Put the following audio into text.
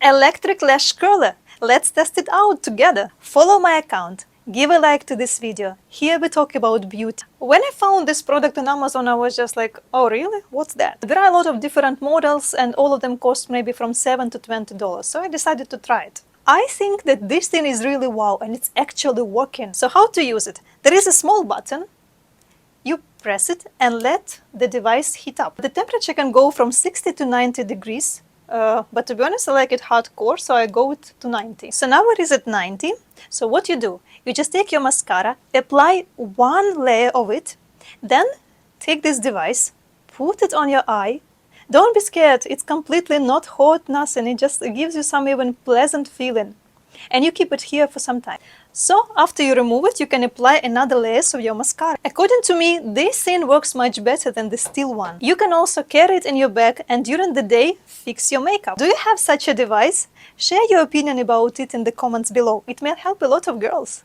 Electric lash curler. Let's test it out together. Follow my account. Give a like to this video. Here we talk about beauty. When I found this product on Amazon, I was just like, oh really? What's that? There are a lot of different models and all of them cost maybe from $7 to $20. So I decided to try it. I think that this thing is really wow and it's actually working. So how to use it? There is a small button. You press it and let the device heat up. The temperature can go from 60 to 90 degrees. But to be honest, I like it hardcore, so I go to 90. So now it is at 90. So what you do, you just take your mascara, apply one layer of it, then take this device, put it on your eye. Don't be scared, it's completely not hot, nothing. It just gives you some even pleasant feeling. And you keep it here for some time. So after you remove it, you can apply another layer of your mascara. According to me, this thing works much better than the steel one. You can also carry it in your bag and during the day fix your makeup. Do you have such a device? Share your opinion about it in the comments below. It may help a lot of girls.